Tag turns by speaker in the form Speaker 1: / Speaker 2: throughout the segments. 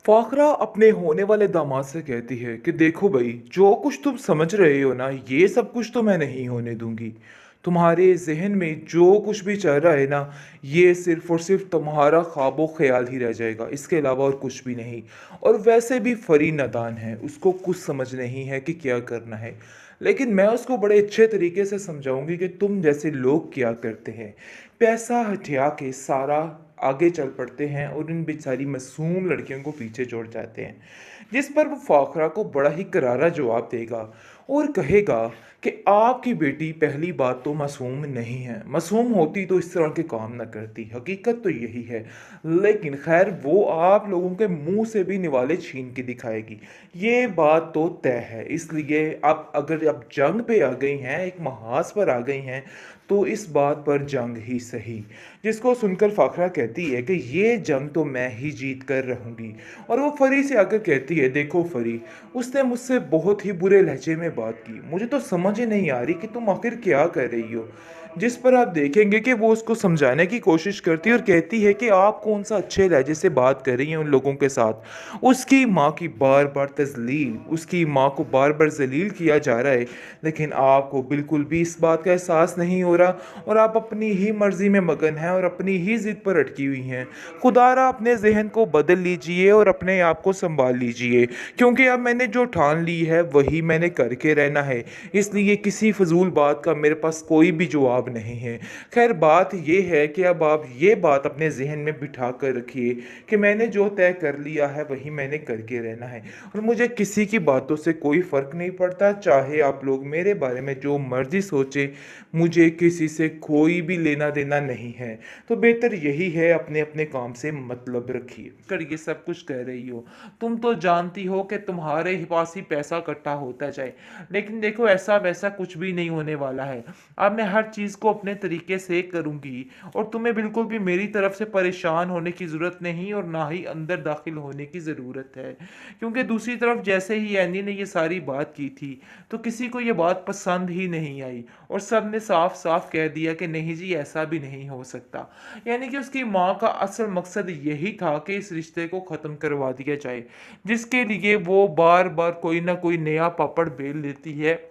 Speaker 1: फ़ाखरा अपने होने वाले दामाद से कहती है कि देखो भई, जो कुछ तुम समझ रहे हो ना, ये सब कुछ तो मैं नहीं होने दूँगी। तुम्हारे ज़हन में जो कुछ भी चल रहा है ना, ये सिर्फ़ और सिर्फ़ तुम्हारा ख़्वाब व ख़याल ही रह जाएगा, इसके अलावा और कुछ भी नहीं। और वैसे भी फ़री नादान है, उसको कुछ समझ नहीं है कि क्या करना है। लेकिन मैं उसको बड़े अच्छे तरीके से समझाऊँगी कि तुम जैसे लोग क्या करते हैं, पैसा हथिया के सारा आगे चल पड़ते हैं और इन बेचारी मासूम लड़कियों को पीछे छोड़ जाते हैं। जिस पर वो फ़ाखरा को बड़ा ही करारा जवाब देगा और कहेगा कि आपकी बेटी पहली बात तो मासूम नहीं है, मासूम होती तो इस तरह के काम ना करती, हकीकत तो यही है। लेकिन खैर वो आप लोगों के मुंह से भी निवाले छीन के दिखाएगी, ये बात तो तय है। इसलिए आप अगर आप जंग पे आ गई हैं, एक महाज पर आ गई हैं, तो इस बात पर जंग ही सही। जिसको सुनकर फ़ाखरा कहती है कि ये जंग तो मैं ही जीत कर रहूँगी। और वो फ़री से आकर कहती है, देखो फ़री, उसने मुझसे बहुत ही बुरे लहजे में बात की, मुझे तो समझ ही नहीं आ रही कि तुम आखिर क्या कर रही हो। जिस पर आप देखेंगे कि वो उसको समझाने की कोशिश करती है और कहती है कि आप कौन सा अच्छे लहजे से बात कर रही हैं उन लोगों के साथ। उसकी माँ की बार बार तजलील, उसकी माँ को बार बार जलील किया जा रहा है, लेकिन आपको बिल्कुल भी इस बात का एहसास नहीं हो रहा और आप अपनी ही मर्जी में मगन हैं और अपनी ही जिद पर अटकी हुई हैं। खुदारा अपने जहन को बदल लीजिए और अपने आप को संभाल लीजिए, क्योंकि अब मैंने जो ठान ली है वही मैंने करके रहना है। इसलिए किसी फजूल बात का मेरे पास कोई भी जवाब नहीं है। खैर बात ये है कि अब आप ये बात अपने जहन में बिठा कर रखिए कि मैंने जो तय कर लिया है वही मैंने करके रहना है और मुझे किसी की बातों से कोई फ़र्क नहीं पड़ता, चाहे आप लोग मेरे बारे में जो मर्ज़ी सोचे, मुझे किसी से कोई भी लेना देना नहीं है। तो बेहतर यही है, अपने अपने काम से मतलब रखिए। कर ये सब कुछ कह रही हो, तुम तो जानती हो कि तुम्हारे ही पास ही पैसा इकट्ठा होता जाए, लेकिन देखो ऐसा वैसा कुछ भी नहीं होने वाला है। अब मैं हर चीज़ को अपने तरीके से करूँगी और तुम्हें बिल्कुल भी मेरी तरफ से परेशान होने की ज़रूरत नहीं और ना ही अंदर दाखिल होने की ज़रूरत है। क्योंकि दूसरी तरफ जैसे ही एनी ने ये सारी बात की थी, तो किसी को ये बात पसंद ही नहीं आई और सब ने साफ साफ कह दिया कि नहीं जी, ऐसा भी नहीं हो सकता। यानी कि उसकी माँ का असल मकसद यही था कि इस रिश्ते को ख़त्म करवा दिया जाए, जिसके लिए वो बार बार कोई ना कोई नया पापड़ बेल लेती है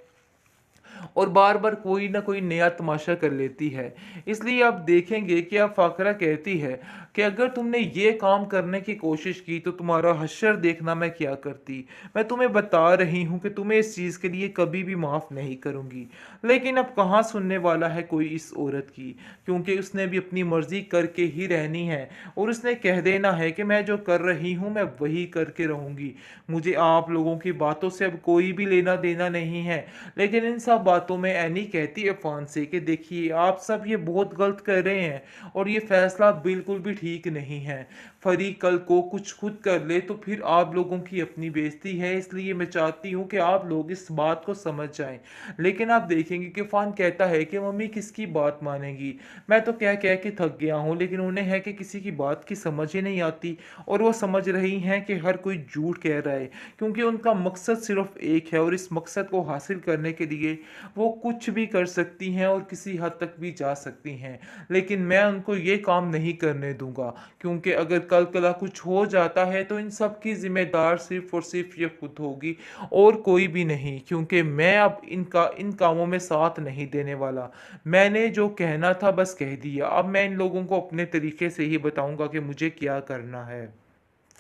Speaker 1: और बार बार कोई ना कोई नया तमाशा कर लेती है। इसलिए आप देखेंगे कि अब फ़ाकरा कहती है कि अगर तुमने ये काम करने की कोशिश की तो तुम्हारा हश्र देखना मैं क्या करती। मैं तुम्हें बता रही हूँ कि तुम्हें इस चीज़ के लिए कभी भी माफ़ नहीं करूँगी। लेकिन अब कहाँ सुनने वाला है कोई इस औरत की, क्योंकि उसने भी अपनी मर्ज़ी करके ही रहनी है और उसने कह देना है कि मैं जो कर रही हूँ मैं वही करके रहूँगी। मुझे आप लोगों की बातों से अब कोई भी लेना देना नहीं है। लेकिन इन सब बातों में एनी कहती है फ़ोन से कि देखिए आप सब ये बहुत गलत कर रहे हैं और ये फ़ैसला बिल्कुल भी ठीक नहीं है। फरी कल को कुछ खुद कर ले तो फिर आप लोगों की अपनी बेइज्जती है, इसलिए मैं चाहती हूँ कि आप लोग इस बात को समझ जाएं। लेकिन आप देखेंगे कि फ़ान कहता है कि मम्मी किसकी बात मानेगी, मैं तो कह कह के थक गया हूँ, लेकिन उन्हें है कि किसी की बात की समझ ही नहीं आती और वो समझ रही हैं कि हर कोई झूठ कह रहा है, क्योंकि उनका मकसद सिर्फ एक है और इस मकसद को हासिल करने के लिए वो कुछ भी कर सकती हैं और किसी हद तक भी जा सकती हैं। लेकिन मैं उनको ये काम नहीं करने दूंगा, क्योंकि अगर कल कला कुछ हो जाता है तो इन सब की जिम्मेदार सिर्फ और सिर्फ ये खुद होगी और कोई भी नहीं, क्योंकि मैं अब इन कामों में साथ नहीं देने वाला। मैंने जो कहना था बस कह दिया, अब मैं इन लोगों को अपने तरीके से ही बताऊंगा कि मुझे क्या करना है।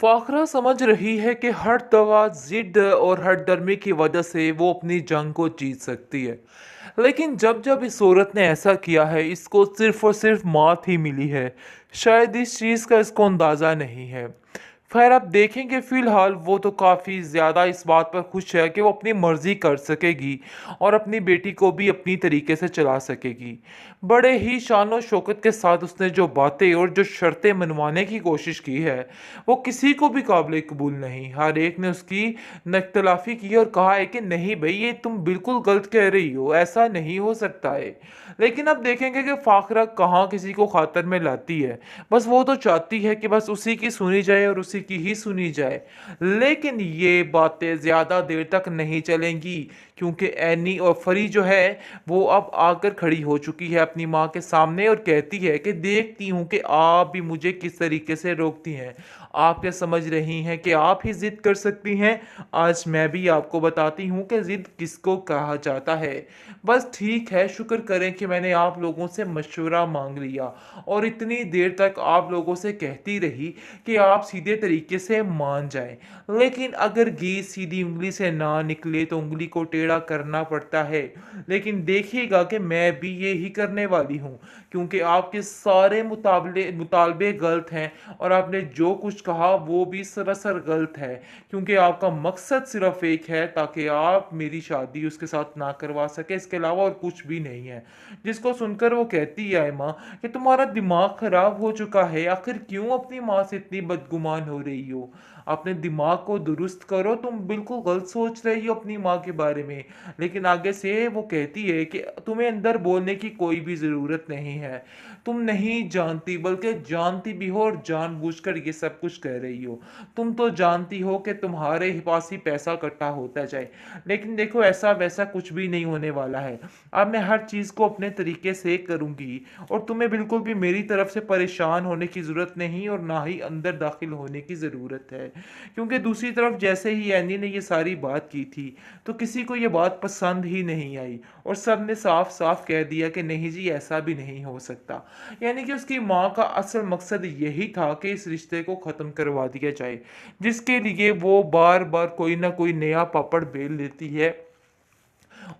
Speaker 1: फ़ाखरा समझ रही है कि हर दवा ज़िद और हठधर्मी की वजह से वो अपनी जंग को जीत सकती है। लेकिन जब जब इस औरत ने ऐसा किया है, इसको सिर्फ़ और सिर्फ़ मात ही मिली है। शायद इस चीज़ का इसको अंदाज़ा नहीं है। खैर आप देखेंगे फ़िलहाल वो तो काफ़ी ज़्यादा इस बात पर खुश है कि वो अपनी मर्ज़ी कर सकेगी और अपनी बेटी को भी अपनी तरीके से चला सकेगी। बड़े ही शान शौकत के साथ उसने जो बातें और जो शर्तें मनवाने की कोशिश की है, वो किसी को भी काबिल कबूल नहीं। हर एक ने उसकी नख्तलाफ़ी की और कहा है कि नहीं भई, ये तुम बिल्कुल गलत कह रही हो, ऐसा नहीं हो सकता है। लेकिन अब देखेंगे कि फ़ाखरा कहाँ किसी को खातर में लाती है। बस वो तो चाहती है कि बस उसी की सुनी जाए और उसी की ही सुनी जाए। लेकिन ये बातें ज़्यादा देर तक नहीं चलेंगी, क्योंकि एनी और फरी जो है वो अब आकर खड़ी हो चुकी है अपनी माँ के सामने और कहती है कि देखती हूँ कि आप भी मुझे किस तरीके से रोकती हैं। आप क्या समझ रही हैं कि आप ही ज़िद कर सकती हैं? आज मैं भी आपको बताती हूँ कि ज़िद किसको कहा जाता है। बस ठीक है, शुक्र करें कि मैंने आप लोगों से मशवरा माँग लिया और इतनी देर तक आप लोगों से कहती रही कि आप सीधे तरीके से मान जाएँ। लेकिन अगर घी सीधी उँगली से ना निकले तो उँगली को टेढ़ा करना पड़ता है। लेकिन देखिएगा कि मैं भी यही करने वाली हूँ, क्योंकि आपके सारे मुतालबे गलत हैं और आपने जो कुछ कहा वो भी सरासर गलत है, क्योंकि आपका मकसद सिर्फ एक है ताकि आप मेरी शादी उसके साथ ना करवा सके, इसके अलावा और कुछ भी नहीं है। जिसको सुनकर वो कहती है माँ कि तुम्हारा दिमाग खराब हो चुका है, आखिर क्यों अपनी माँ से इतनी बदगुमान हो रही हो? अपने दिमाग को दुरुस्त करो, तुम बिल्कुल गलत सोच रही हो अपनी माँ के बारे में। लेकिन आगे से वो कहती है कि तुम्हें अंदर बोलने की कोई भी ज़रूरत नहीं है। तुम नहीं जानती, बल्कि जानती भी हो और जानबूझकर ये सब कुछ कह रही हो। तुम तो जानती हो कि तुम्हारे ही पास ही पैसा इकट्ठा होता जाए। लेकिन देखो, ऐसा-वैसा कुछ भी नहीं होने वाला है। अब मैं हर चीज़ को अपने तरीके से करूँगी और तुम्हें बिल्कुल भी मेरी तरफ से परेशान होने की ज़रूरत नहीं और ना ही अंदर दाखिल होने की ज़रूरत है। क्योंकि दूसरी तरफ जैसे ही एनी ने ये सारी बात की थी, तो किसी को ये बात पसंद ही नहीं आई और सबने साफ-साफ कह दिया कि नहीं जी, ऐसा भी नहीं हो सकता। यानी कि उसकी माँ का असल मकसद यही था कि इस रिश्ते को ख़त्म करवा दिया जाए, जिसके लिए वो बार-बार कोई न कोई नया पापड़ बेल लेती है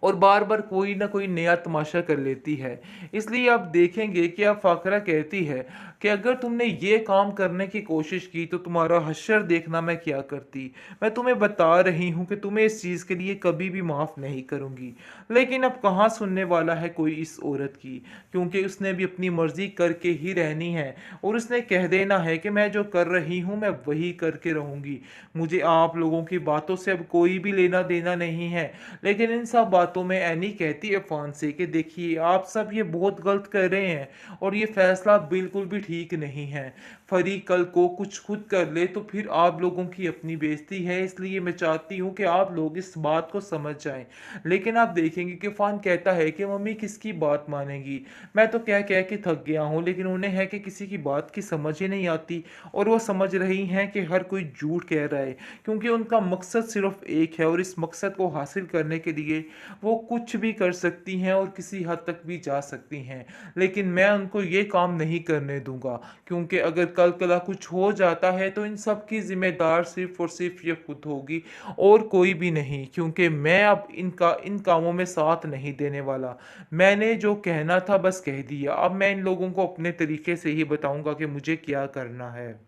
Speaker 1: और बार-बार कोई न कोई नया तमाशा कर लेती है। इसलिए आप देखेंगे कि अब फ़ाकरा कहती है कि अगर तुमने ये काम करने की कोशिश की तो तुम्हारा हश्र देखना मैं क्या करती। मैं तुम्हें बता रही हूँ कि तुम्हें इस चीज़ के लिए कभी भी माफ़ नहीं करूँगी। लेकिन अब कहाँ सुनने वाला है कोई इस औरत की, क्योंकि उसने भी अपनी मर्ज़ी करके ही रहनी है और उसने कह देना है कि मैं जो कर रही हूँ मैं वही करके रहूँगी। मुझे आप लोगों की बातों से अब कोई भी लेना-देना नहीं है। लेकिन इन सब बातों में एनी कहती है फ़ोन से कि देखिए, आप सब ये बहुत गलत कर रहे हैं और ये फ़ैसला बिल्कुल भी ठीक नहीं है। फरीक कल को कुछ खुद कर ले तो फिर आप लोगों की अपनी बेइज़्ती है, इसलिए मैं चाहती हूँ कि आप लोग इस बात को समझ जाएँ। लेकिन आप देखेंगे कि फ़ान कहता है कि मम्मी किसकी बात मानेंगी? मैं तो कह-कह के थक गया हूँ, लेकिन उन्हें है कि किसी की बात की समझ ही नहीं आती और वो समझ रही हैं कि हर कोई झूठ कह रहा है, क्योंकि उनका मकसद सिर्फ़ एक है और इस मकसद को हासिल करने के लिए वो कुछ भी कर सकती हैं और किसी हद तक भी जा सकती हैं। लेकिन मैं उनको ये काम नहीं करने दूँगा, क्योंकि अगर कल-कला कुछ हो जाता है तो इन सब की ज़िम्मेदार सिर्फ़ और सिर्फ़ ये खुद होगी और कोई भी नहीं, क्योंकि मैं अब इन कामों में साथ नहीं देने वाला। मैंने जो कहना था बस कह दिया, अब मैं इन लोगों को अपने तरीके से ही बताऊँगा कि मुझे क्या करना है।